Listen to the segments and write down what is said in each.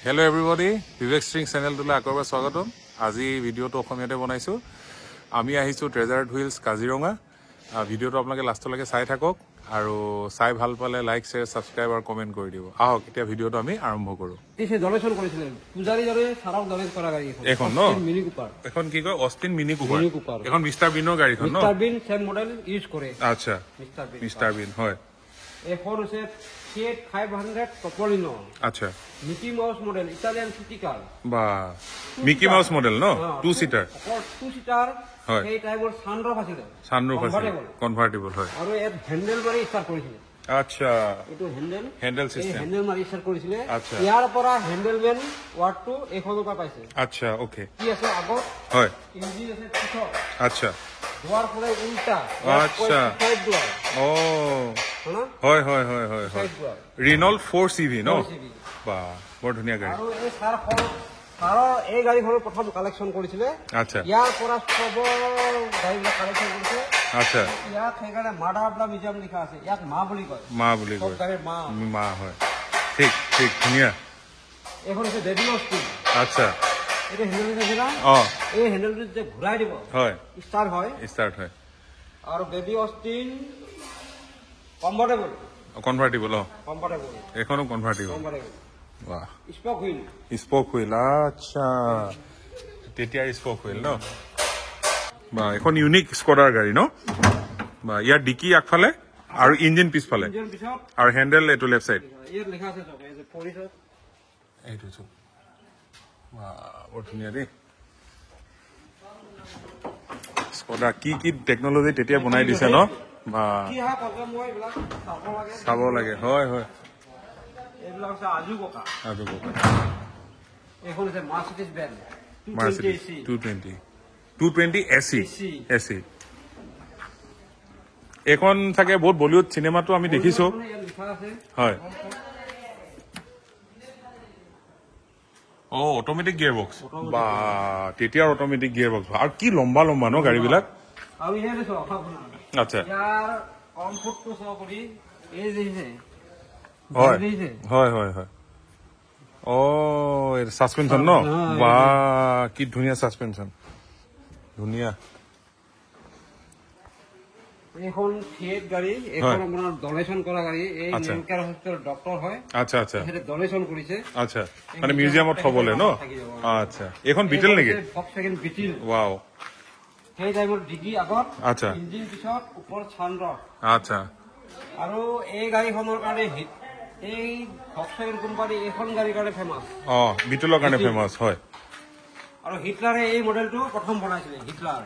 Hello everybody, Vivek String channel to akobar swagatom. Aji video to okhomiyate banaisu. Ami ahisu Treasure Wheels Kaziranga. Video to apnake last lage sai thakok aru sai bhal pale like, share, subscribe aru comment kori dibo. Ahok etia video to ami arambho koru. Ese donation করেছিলেন পূজারি জরে সারাও donate করা গাড়ি এখন no mini Cooper এখন কি কয় Austin Mini Cooper এখন mister বিনৰ গাড়ীখন no mister Bean same model use করে আচ্ছা মিস্টার বিন হয় এখন হচ্ছে Fiat 500 Topolino আচ্ছা মিকি মাউস মডেল ইতালিয়ান সিটি কার বা Mickey mouse model no 2 seater 2 seater হয় এই টাইপৰ সানৰুফ আছিল সানৰুফ আছিল কনভাৰ্টিবল হয় আৰু এত হ্যান্ডেল মাৰি স্টাৰ্ট কৰিছিল আচ্ছা এটো হ্যান্ডেল সিস্টেম হ্যান্ডেল মাৰি স্টাৰ্ট কৰিছিল আচ্ছা ইয়াৰ পৰা হ্যান্ডেলমেন ওয়াৰ্ডটো এখনৰ পৰা পাইছে আচ্ছা ওকে কি আছে আগত হয় ইঞ্জিন আছে পিছত আচ্ছা দুৱাৰ পৰা উল্টা আচ্ছা সাইড দুৱাৰ ও হয় হয় হয় হয় হয় ৰিনল্ট 4CV নো বা বৰ ধুনীয়া গাড়ী আৰু এই সাৰ এই গাড়ীখন প্ৰথম কালেকশন কৰিছিল আচ্ছা ইয়াৰ পৰা সব গাড়ীবিলাক কালেকশন কৰিছে আচ্ছা ইয়াক সেইকাৰণে মাডাবলা মিউজিয়াম লিখা আছে ইয়াক মা বুলি কয় গাড়ীৰ মা হয় ঠিক ঠিক ধুনীয়া এখন আছে বেবি অস্টিন আচ্ছা এটা হ্যান্ডেল আছে না এই হ্যান্ডেলটো যে ঘূৰাই দিব হয় স্টাৰ্ট হয় আৰু বেবি অস্টিন কনভার্টিবল কমফর্টেবল এখনো কনভার্টিবল বাহ স্পোক হুইল আচ্ছা তেতিয়া স্পোক হুইল ন বা এখন ইউনিক স্কোডাৰ গাড়ী ন বা ইয়াৰ ডিকি আগফালে আৰু ইঞ্জিন পিছফালে আৰু হ্যান্ডেল এটো লেফট সাইড ইয়াত লেখা আছে সব এই যে পলিছত এইটো তো বা বৰ ধুনীয়া দেই স্কোডা কি টেকনলজি তেতিয়া বনাই দিছে ন বা কি হা প্ৰব্লেম হয় এইবিলাক চাব লাগে হয় হয় এইবিলাক আছে আজু কোকা এখন আছে মার্সিডিজ বেন 220 এসি এখন থাকে বহুত বলিউড সিনেমাটো আমি দেখিছো হয় ও অটোমেটিক গিয়ার বক্স বা তেতিয়াৰ অটোমেটিক গিয়াৰ বক্স আৰু কি লম্বা লম্বা ন গাড়ী বিলাক আৰু ইহে সব আচ্ছা ইয়াৰ কমফৰ্টটো সব কৰি এই যে হয় হয় হয় ও এর সাসপেনশন ন বা কি ধুনীয়া সাসপেনশন ধুনীয়া এখন ফিয়েট গাড়ী এখন আপোনাৰ ডনেশন কৰা গাড়ী এই নিউকাৰ হস্পিটাল ডক্টৰ হয় আচ্ছা আচ্ছা এটা ডনেশন কৰিছে আচ্ছা মানে মিউজিয়ামত থবলে ন আচ্ছা এখন বিটেল নেকি ফক্সওয়াগন বিটেল ওয়াও সেই টাইমত ডিগি আগত আচ্ছা ইঞ্জিন পিছত ওপৰ ছানৰফ আচ্ছা আৰু এই গাড়ীখনৰ কাৰণে এই ফক্সওয়াগন কোম্পানী এখন গাড়ীৰ কাৰণে ফেমাস বিটেলৰ কাৰণে ফেমাস হয় আৰু হিটলাৰে এই মডেলটো প্ৰথম বনাইছিল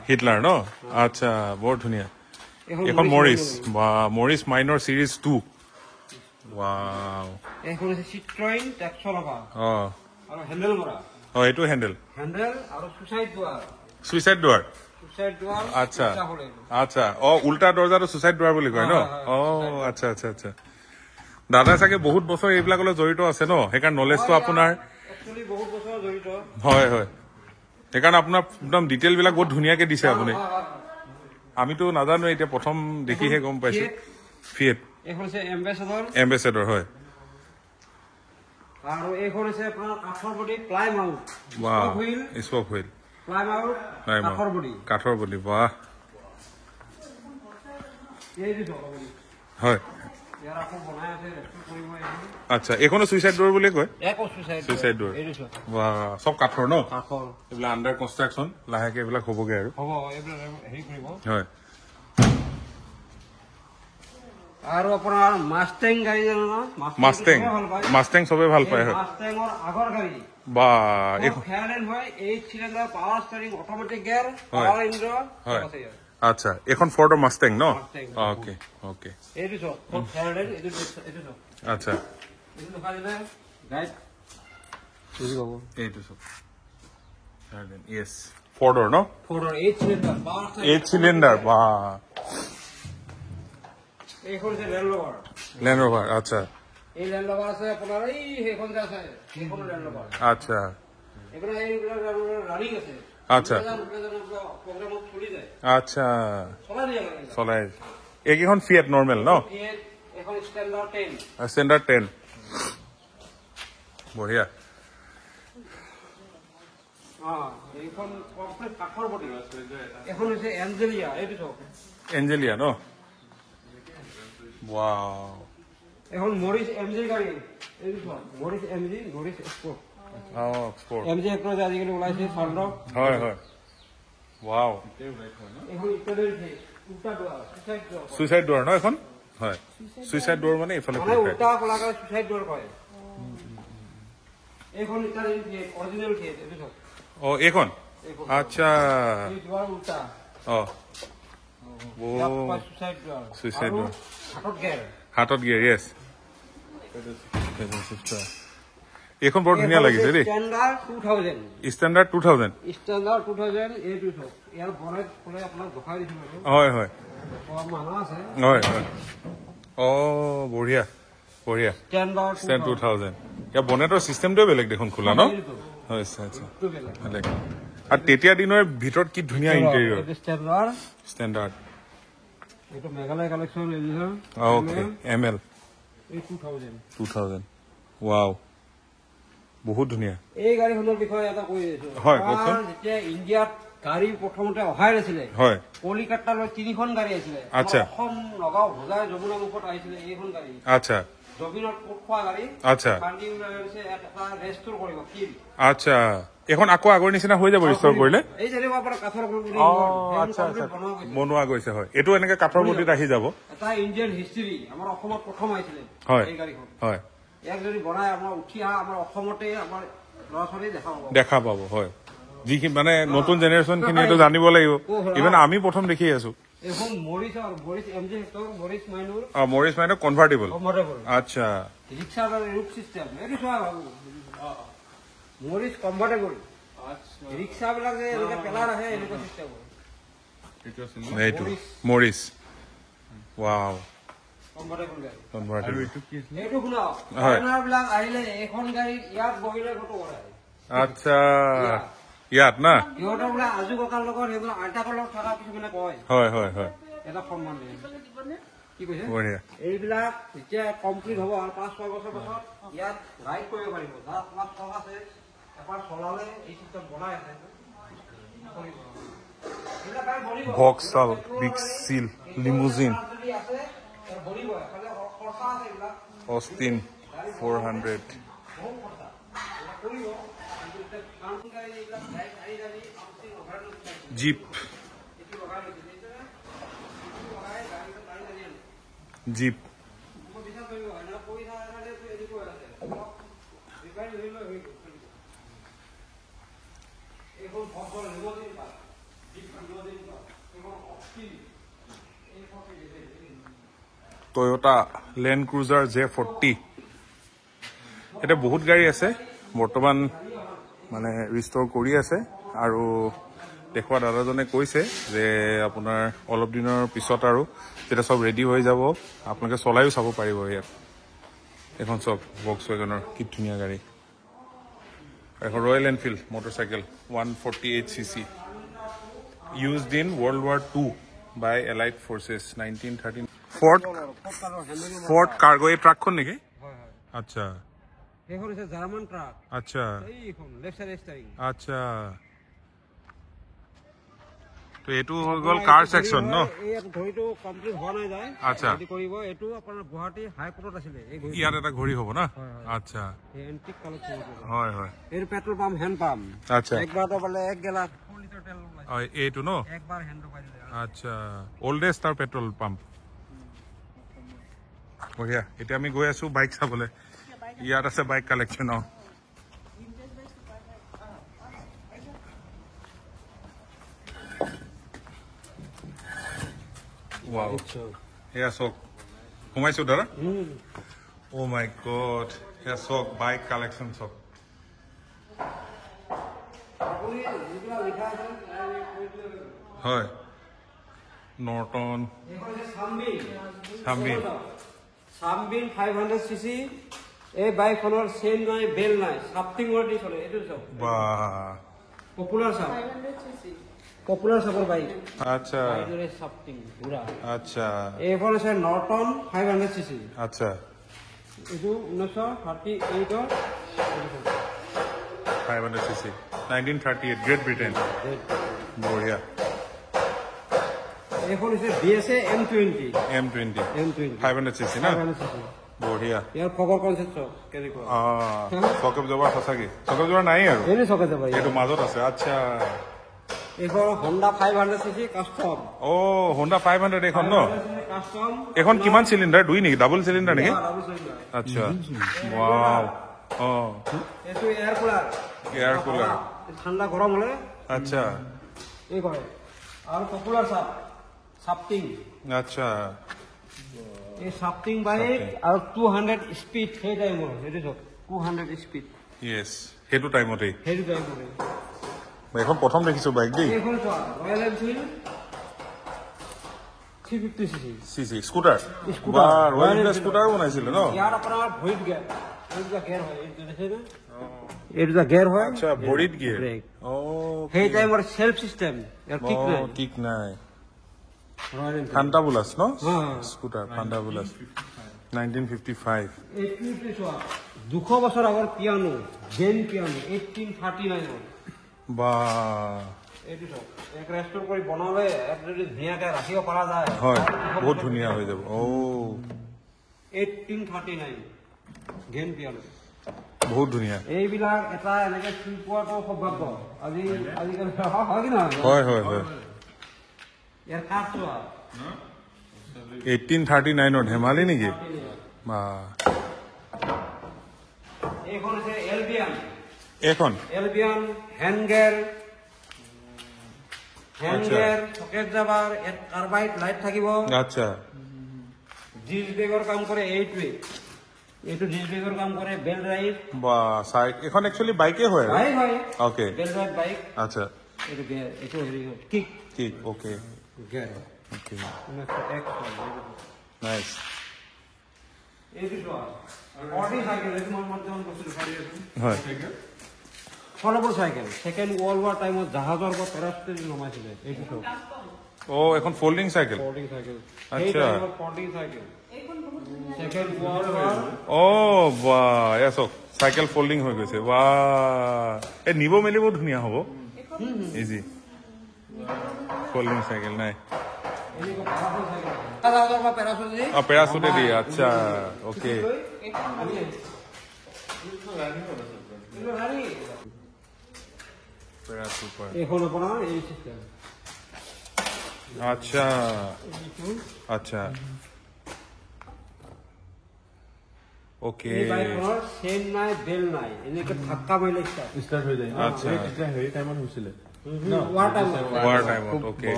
হিটলাৰ ন আচ্ছা বৰ ধুনীয়া এখন মৰিস মাইনৰ সিৰিজ 2 ওয়াও এখন আছে চিট্ৰইন টেক্সলভা আৰু হ্যান্ডেল মৰা এটো হ্যান্ডেল আৰু সুইসাইড ডোৰ আচ্ছা আচ্ছা উল্টা দৰজাটো সুইসাইড ডোৰ বুলি কয় ন আচ্ছা আচ্ছা আচ্ছা দাদা চাগে বহুত বছৰ এইবিলাকলৈ জড়িত আছে ন সেইকাৰণে নলেজটো আপোনাৰ একচুয়ালি বহুত বছৰ জড়িত হয় হয় সেইকাৰণে আপোনাৰ একদম ডিটেইল বিলাক বহুত ধুনীয়াকে দিছে আপুনি আমিতো নাজানো এতিয়া প্ৰথম দেখিহে গম পাইছো ফিয়েট এখন আছে এম্বাসেডৰ হয় আৰু এখন আছে আপোনাৰ কাঠৰ body ply mount spoke wheel ply mount কাঠৰ বডি বাহ এই দিছো হয় ইয়াৰ আকৌ বনাই আছে ৰেস্টোৰ কৰিব আহিছে আচ্ছা এখনো সুইসাইড ডোৰ বুলি কয় সুইসাইড ডোৰ এই দিছো বাহ সব কাঠৰ ন কাঠৰ এইবিলাক আন্ডাৰ কনষ্ট্ৰাকচন লাহেকে এইবিলাক হ'বগে আৰু হ'ব এইবিলাক হেৰি কৰিব হয় আৰু আপোনাৰ মাস্টেং গাড়ী জানো না মাস্টেং সবে ভাল পায় হয় মাস্টেঙৰ আগৰ গাড়ী বা ফেয়াৰলেন হয় 8 cylinder power steering automatic gear power engine হয় আচ্ছা এখন ফৰ্ডৰ মাস্টেং ন ওকে ওকে এইটো সব ফেয়াৰলেন এইটো আচ্ছা এইটো দেখা দিলে গাইড বুজি পাব এইটো সব ফেয়াৰলেন ইয়েস ফৰ্ডৰ ন ফৰ্ডৰ 8 সিলিন্ডাৰ পাৱাৰ 8 সিলিন্ডাৰ বা এইখন যে ল্যান্ড ৰোভাৰ আচ্ছা এই ল্যান্ড ৰোভাৰ আছে আপোনাৰ এই সেইখন যে আছে সেইখন ল্যান্ড রোভার আচ্ছা এবারে এইগুলা রানিং আছে আচ্ছা প্রোগ্রামত চলি যায় আচ্ছা চলাই এইকেইখন ফিয়েট নর্মাল ন এখন স্ট্যান্ডার্ড 10 স্ট্যান্ডার্ড 10 বঢ়িয়া এইখন কমপ্লিট কাঠৰ বডি এখন হৈছে এঞ্জেলিয়া এইটো চাওক এঞ্জেলিয়া ন ৱাও এখন মৰিছ এমজি গাড়ী এইটো চাওক Morris MG Morris export export MG export আজিকালি ওলাইছে চন্দ্ৰ হয় হয় ৱাও এখন ইটালীৰ উল্টা দুৱাৰ সুইচাইড ডোৰ ন এখন হয় সুইচাইড ডোৰ মানে ইফালে মানে উল্টা কলাকাৰ সুইচাইড ডোৰ কয় এইখন ইটালীৰ অৰিজিনেল কেছ এইটো চাওক ও এইখন আচ্ছা এই দুৱাৰ উল্টা ও সুইচাইড ডোৰ সুইচাইড ডোৰ হাতত গেৰ য়েছ এইখন বৰ ধুনীয়া লাগিছে দেই ষ্টেণ্ডাৰ্ড 2000 ষ্টেণ্ডাৰ্ড 2000 এইটো চাওক ইয়াৰ বনেট খোলে আপোনাক দেখাই দিছো হয় হয় মানুহ আছে হয় হয় ও বঢ়িয়া বঢ়িয়া ষ্টেণ্ডাৰ্ড 2000 ইয়াৰ বনেটৰ চিষ্টেমটোৱে বেলেগ দেখোন খোলা ন হয় আচ্ছা আচ্ছা বেলেগ আৰু তেতিয়া দিনৰ ভিতৰত কি ধুনীয়া ইণ্টেৰিয়ৰ ষ্টেণ্ডাৰ্ড এইটো Meghalaya collection edition okay ML এই 2000 ৱাও বহুত ধুনীয়া এই গাড়ীখনৰ বিষয়ে এটা কৈ দিছো হয় কওকচোন যেতিয়া ইণ্ডিয়াত গাড়ী প্ৰথমতে অহাই নাছিলে হয় কলিকাতালৈ 3খন গাড়ী আছিলে আচ্ছা অসম নগাঁও ভোজাই যমুনা মুখত আহিছিলে এইখন গাড়ী আচ্ছা জমিনত পোখোৱা গাড়ী আচ্ছা বান্ধি এটা ৰেষ্টৰ কৰিব কি আচ্ছা এখন আকৌ আগৰ নিচিনা হৈ যাব ৰিষ্টৰ কৰিলে এই যেনেকুৱা আপোনাৰ কাঠৰ আচ্ছা আচ্ছা বনোৱা গৈছে হয় এইটো এনেকে কাঠৰ বডিত আহি যাব এটা ইণ্ডিয়ান হিষ্ট্ৰী আমাৰ অসমত প্ৰথম আহিছিলে হয় এই গাড়ীখন হয় ইয়াক যদি বনাই আমাৰ উঠি অহা আমাৰ অসমতে আমাৰ ল'ৰা ছোৱালী দেখা পাব হয় যিখিনি মানে নতুন জেনেৰেশ্যন খিনি এইটো জানিব লাগিব ইভেন আমি প্ৰথম দেখি আছো এখন Morris MG Hector Morris Minor Morris Minor convertible আচ্ছা ৰিক্সা ৰূপ চিষ্টেম এইটো চোৱা ভাবো মৰিছ কনভাৰ্টেবল ৰিক্সাবিলাক যে এনেকে পেলাৰ আহে এনেকুৱা চিষ্টেম এইটো মৰিছ ৱাও এইটো শুনাওক ফৰেনাৰবিলাক আহিলে এইখন গাড়ী ইয়াত বহিলে ফটো কৰাই আচ্ছা ইয়াত না সিহঁতৰ বোলে আজু ককাৰ লগত সেইবিলাক আইতাকৰ লগত থকা কিছুমানে কয় হয় হয় হয় এটা সন্মান দিয়ে কি কৈছে বঢ়িয়া এইবিলাক যেতিয়া কমপ্লিট হ'ব আৰু 5-6 বছৰ পাছত ইয়াত ৰাইড কৰিব পাৰিব যাৰ আপোনাৰ চখ আছে এবাৰ চলালে এই চিষ্টেম বনাই আছে ভক্সল বিগ সিল limousine Austin 400 jeep jeep Toyota Land Cruiser J40 এটা বহুত গাড়ী আছে বৰ্তমান মানে ৰিষ্টৰ কৰি আছে আৰু দেখুৱা দাদাজনে কৈছে যে আপোনাৰ অলপ দিনৰ পিছত আৰু যেতিয়া সব ৰেডি হৈ যাব আপোনালোকে চলাইও চাব পাৰিব ইয়াত এখন সব ভক্সৱাগনৰ কি ধুনীয়া গাড়ী এখন royal Enfield motorcycle 148cc used in World War II by Allied Forces 1913 Ford cargo এই ট্ৰাকখন নেকি আচ্ছা এইখন হৈছে জাৰ্মান ট্ৰাক আচ্ছা এইখন লেফট সাইড ষ্টাৰিং আচ্ছা তো এটো হৈ গল কাৰ সেকশন ন এই ঘড়িটো কমপ্লিট হোৱা নাই যায় আচ্ছা এডি কৰিব এটো আপোনাৰ গুৱাহাটী হাইকোৰ্টত আছিল এই ঘড়ি ইয়াত এটা ঘড়ি হ'ব না আচ্ছা এই এন্টিক কালেকচন হয় হয় এই পেট্ৰল পাম্প হেণ্ড পাম্প আচ্ছা একবাৰ তো বলে 1 গেলা 4 লিটাৰ তেল ওলাইছে হয় এইটো ন একবাৰ হেণ্ড পাই দিলে আচ্ছা ওল্ডেষ্ট তাৰ পেট্ৰল পাম্প বঢ়িয়া এতিয়া আমি গৈ আছো বাইক চাবলে ইয়াত আছে bike collection Wow. Here, so, whom I saw there? Oh my God. Here, so, bike collection, so. Hi. Norton. Sunbeam 500cc. A bike color same nai bell nai. Something what is on it. Wow. Popular sub. 500cc. Popular support bike. Acha. Something. Pura. Acha. A for a Norton 500cc. Acha. Isu 1938 500cc 1938 great Britain বঢ়িয়া এখন হৈছে BSA M20 M20 M20 500cc না 500cc বঢ়িয়া ইয়াৰ ফগৰ concept কেনেকুৱা চকেপ জবাৰ সঁচাকে চকেপ জবাৰ নাই আৰু এনে চকে যাব এইটো মাজত আছে আচ্ছা এখন Honda 500cc কাস্টম Honda 500 এখন ন কাস্টম এখন কিমান সিলিন্ডাৰ দুই নেকি ডাবল সিলিন্ডাৰ নেকি ডাবল সিলিন্ডার আচ্ছা ওয়াও এটো এয়ার কুলার ঠান্ডা গরম হলে আচ্ছা এই করে আর পপুলার সাপটিং আচ্ছা এই সাপটিং বাইক আর 200 স্পিড সেই টাইমত এটো 200 স্পিড ইয়েস হেতু টাইমতে সেই এখন প্ৰথম দেখিছো বাইক দেই এখন Royal Enfield 350cc CC scooter বা ৰয়্যাল এনফিল্ড স্কুটাৰ বনাইছিল ন ইয়াৰ আপোনাৰ ভৰিত গিয়াৰ এইটো গিয়াৰ হয় এইটো দেখে না এইটো গিয়াৰ হয় আচ্ছা ভৰিত গিয়াৰ সেই টাইমৰ সেলফ সিস্টেম ইয়াৰ কিক নাই ৰয়্যাল এনফিল্ড ফান্টাবুলাস ন স্কুটাৰ ফান্টাবুলাস 1955 এইটো 200 বছৰ আগৰ পিয়ানো জেন পিয়ানো 1839 বা এইটো এক ৰেষ্টৰ কৰি বনালে এক যদি ধুনীয়াকৈ ৰাখিব পৰা যায় হয় বহুত ধুনীয়া হৈ যাব 1839 গেন পিয়ানো বহুত ধুনীয়া এইবিলাক এটা এনেকে চুই পোৱাটো সৌভাগ্য আজিকালি হয় কি নহয় হয় হয় হয় ইয়াৰ কাঠ চোৱা 1839 ধেমালি নেকি বা এইখন হৈছে এলবিয়ান হ্যান্ডগেয়াৰ সকেট যাবাৰ এৰ কাৰ্বাইড লাইট থাকিব আচ্ছা ডিস্ক ব্ৰেকৰ কাম কৰে এইটোৱে এইটো ডিস্ক ব্ৰেকৰ কাম কৰে বেল ড্ৰাইভ বা সাইড এখন एक्चुअली বাইকে হয় বাইক হয় ওকে বেল ড্ৰাইভ বাইক আচ্ছা এইটো গিয়াৰ এইটো হেৰি কিক ওকে গিয়াৰ ওকে এক নাইস এইটো চোৱা অৰ্ডি সাইকেল এইটো মই যেমন বস্তু দেখাই আছো হয় foldable cycle second world war টাইমত জাহাজৰ পৰা পেৰাচুট নমাইছিলে এইটো চোৱা এখন ফোল্ডিং সাইকেল ফোল্ডিং সাইকেল আচ্ছা folding cycle second world war বা এসক সাইকেল ফোল্ডিং হৈ গৈছে বা এ নিব মেলিব ধুনীয়া হ'ব ইজি ফোল্ডিং সাইকেল নাই জাহাজৰ পৰা পেৰাচুট দি পেৰাচুটে দি আচ্ছা ওকে এখন আপোনাৰ এই চিষ্টেম আচ্ছা আচ্ছা ওকে এই বাইকখনৰ চেইন নাই বেল নাই এনেকে ধাক্কা মাৰিলে স্টাৰ্ট হৈ যায় আচ্ছা হেৰি টাইমত হৈছিলে ওয়াৰ টাইমত ওকে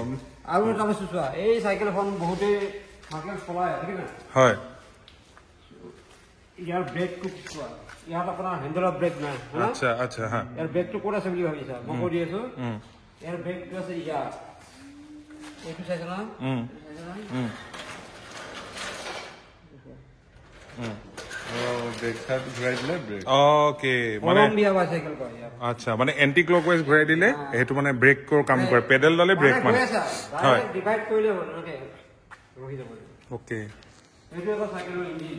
আৰু এটা বস্তু চোৱা এই চাইকেলখন বহুতে চাইকেল চলাই ঠিক না হয় ইয়াৰ ব্ৰেকটো চোৱা ইয়াত আপোনাৰ হেণ্ডেলত ব্ৰেক নাই আচ্ছা আচ্ছা হা ইয়াৰ ব্ৰেকটো ক'ত আছে বুলি ভাবিছা মই কৈ দি আছো ইয়াৰ ব্ৰেকটো আছে ইয়াত এইটো চাইছে না ওকে মানে কলম্বিয়া বাইচাইকেল কয় ইয়াৰ আচ্ছা মানে এন্টি ক্লকৱাইজ ঘূৰাই দিলে সেইটো মানে ব্ৰেকৰ কাম কৰে পেডেল ডালে ব্ৰেক মানে হয় ডিভাইড কৰিলে হ'ল এনেকে ৰহি যাব ওকে এইটো এটা চাইকেলৰ ইঞ্জিন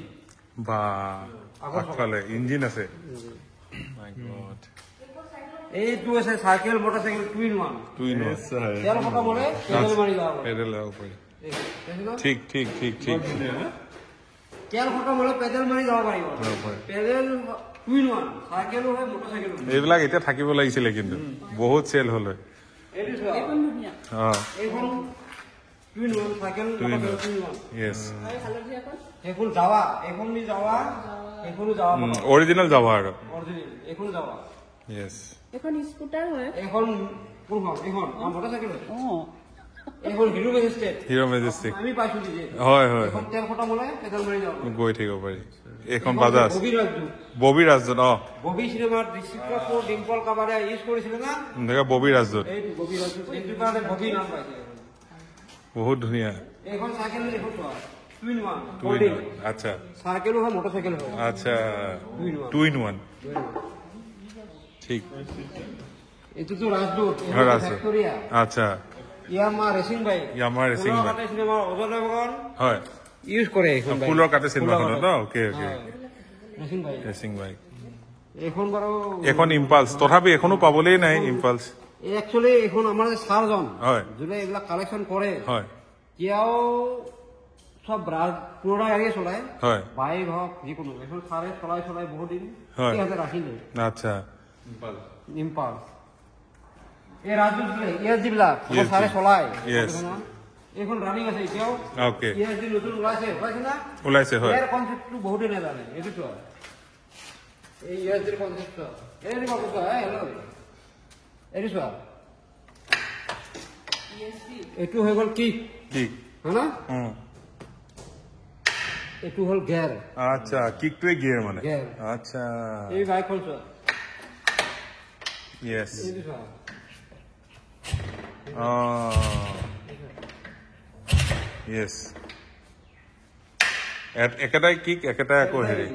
বা আগফালে ইঞ্জিন আছে মাই গড এইটো আছে চাইকেল মটৰচাইকেল টুইন ওৱান তেল খতম হ'লে পেডেল মাৰি যাব পেডেল যাব পাৰি ঠিক ঠিক ঠিক ঠিক তেল খতম হ'লে পেডেল মাৰি যাব পাৰিব পেডেল টুইন ওৱান চাইকেলো হয় মটৰচাইকেলো এইবিলাক এতিয়া থাকিব লাগিছিলে কিন্তু বহুত চেল হ'ল এইটো চোৱা এইখন twin one cycle twin one yes এখন যাৱা এখন নি যাৱা এখনো যাৱা অৰিজিনাল যাবা আৰু অৰিজিনাল এখন যাৱা ইয়েস এখন স্কুটাৰ হয় এখন কোনখন এখন মটৰচাইকেল এখন হিৰো মেজেষ্টেড হিৰো মেজেষ্টিক আমি পাইছো যে হয় হয় এখন তেল খতম হ'লে পেডেল মাৰি যাব গৈ থাকিব পাৰি এখন বাজাজ ববি ৰাজদূত ববি ৰাজদূত ববি চিনেমাত ঋষিকা কাপুৰ ডিম্পল কাবাৰে ইউজ কৰিছিলে না দেখা ববি ৰাজদূত এইটো ববি ৰাজদূত এইটো কাৰণে ববি নাম পাইছে বহুত ধুনীয়া এখন চাইকেল এখন চোৱা টুইন ওৱান টুইন আচ্ছা চাইকেলো হয় মটৰচাইকেল হয় আচ্ছা টুইন ওৱান ঠিক এইটোতো ৰাজদূত ৰাজদূত ফেক্টৰিয়া আচ্ছা Yamaha racing bike Yamaha racing bike cinema Ajay Devgan হয় ইউজ কৰে এইখন বাইক ফুলৰ কাটে চিনেমাখনত ন okay okay racing bike racing bike এইখন বাৰু এখন ইম্পালছ, তথাপি এখনো পাবলেই নাই ইম্পালছ। একচুৱেলি এইখন আমাৰ যে ছাৰজন হয় যোনে এইবিলাক কালেকশ্যন কৰে হয় তেওঁ সব পুৰণা গাড়ীয়ে চলায়, হয় বাইক হওক যিকোনো। এখন ছাৰে চলাই চলাই বহুত দিন হয়। সিহঁতে ৰাখিলে আচ্ছা ইম্পালছ। এই ৰাজদূত ইয়াত যিবিলাক Yes, ছাৰে yes. চলায় Yes. এইখন ৰানিং আছে এতিয়াও। অ'কে ইয়াত যি নতুন ওলাইছে না ওলাইছে হয় ইয়াৰ কনচেপ্টটো বহুতে নাজানে। এইটোতো এই ইয়াৰ যি কনচেপ্ট এইটো কথা এইটো চোৱা, এইটো হৈ গ'ল কিক কিক হয় না, এইটো হ'ল গেয়াৰ। আচ্ছা কিকটোৱে গিয়াৰ মানে গিয়াৰ। আচ্ছা এই বাইকখন চোৱা, য়েছ এইটো চোৱা, য়েছ একেটাই কিক একেটাই আকৌ হেৰি।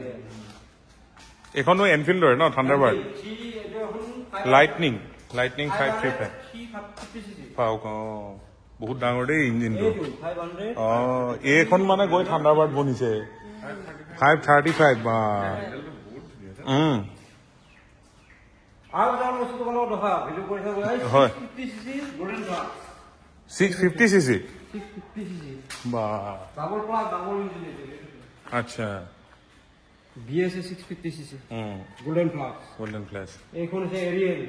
এইখনো এনফিল্ডৰ ন থাণ্ডাৰবাৰ্ড লাইটনিং 535 পাওক। বহুত ডাঙৰ দেই ইঞ্জিনটো। এইখন মানে গৈ থাণ্ডাৰবাৰ্ড বনিছে 535 বা আৰু এটা বস্তু তোমালোকক দেখা ভিডিঅ' কৰি থাকোঁ হয় 650 cc 650 cc 650 cc বা ডাবল প্লাস ডাবল ইঞ্জিন আচ্ছা BSA 650 cc golden plus. Golden plus এইখন হৈছে এৰিয়েল।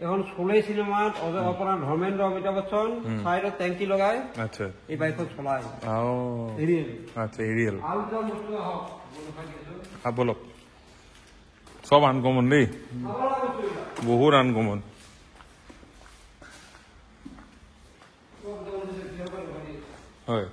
এখন 16 চিনেমাত আপোনাৰ ধৰ্মেন্দ্ৰ অমিতাভ বচ্চন চাইডত টেংকি লগাই আচ্ছা এই বাইকখন চলায় অঁ এৰিয়েল। আচ্ছা এৰিয়েল আৰু এটা বস্তু হওক বলক চব আনকমন দেই বহুত আনকমন। হয়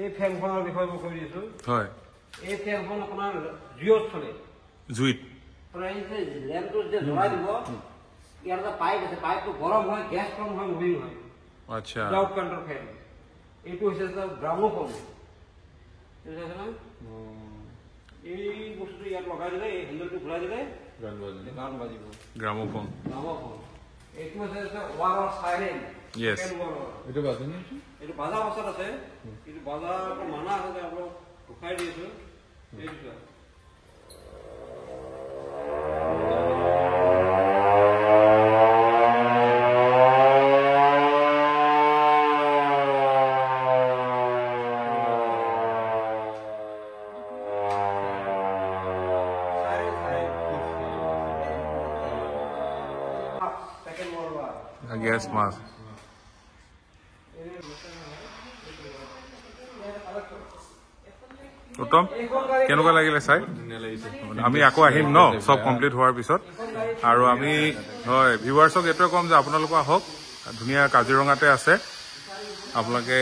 এই ফেনখনৰ বিষয়ে মই কৈ দিছো। হয় এই ফেনখন আপোনাৰ জুইত চলে। জুইত আপোনাৰ এই যে লেম্পটো যে জ্বলাই দিব, ইয়াৰ এটা পাইপ আছে, পাইপটো গৰম হয়, গেছ কম হয়, মুভিং হয়। আচ্ছা উইদাউট কণ্ট্ৰল ফেন। এইটো হৈছে গ্ৰামোফোন। এই বস্তুটো ইয়াত লগাই দিলে, এই হেণ্ডেলটো ঘূৰাই দিলে গান বাজিব। Gramophone gramophone. এইটো হৈছে ৱাৰৰ চাইৰেন। Yes. এইটো বাজে নে? এইটো বাজা অৱস্থাত আছে, কিন্তু বাজাৰটো মানা আছে যে আপোনাক উঠাই দিছো। এইটো গেছ মাছ উত্তম কেনেকুৱা লাগিলে চাই? আমি আকৌ আহিম ন চব কমপ্লিট হোৱাৰ পিছত। আৰু আমি হয় ভিউৱাৰ্ছক এইটোৱে ক'ম যে আপোনালোক আহক, ধুনীয়া কাজিৰঙাতে আছে। আপোনালোকে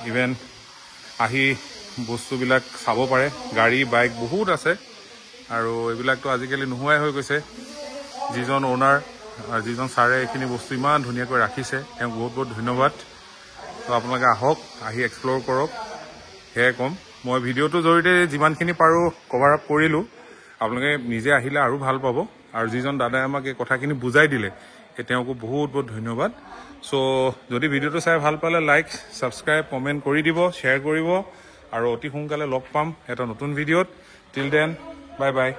ইভেন আহি বস্তুবিলাক চাব পাৰে, গাড়ী বাইক বহুত আছে। আৰু এইবিলাকতো আজিকালি নোহোৱাই হৈ গৈছে। যিজন অ'নাৰ আৰু যিজন ছাৰে এইখিনি বস্তু ইমান ধুনীয়াকৈ ৰাখিছে, তেওঁক বহুত বহুত ধন্যবাদ। তো আপোনালোকে আহক, আহি এক্সপ্ল'ৰ কৰক, সেয়াই ক'ম। মই ভিডিঅ'টোৰ জৰিয়তে যিমানখিনি পাৰোঁ কভাৰ আপ কৰিলোঁ। আপোনালোকে নিজে আহিলে আৰু ভাল পাব। আৰু যিজন দাদাই আমাক এই কথাখিনি বুজাই দিলে, তেওঁকো বহুত বহুত ধন্যবাদ। চ' যদি ভিডিঅ'টো চাই ভাল পালে লাইক ছাবস্ক্ৰাইব কমেণ্ট কৰি দিব, শ্বেয়াৰ কৰিব। আৰু অতি সোনকালে লগ পাম এটা নতুন ভিডিঅ'ত। Till then bye bye.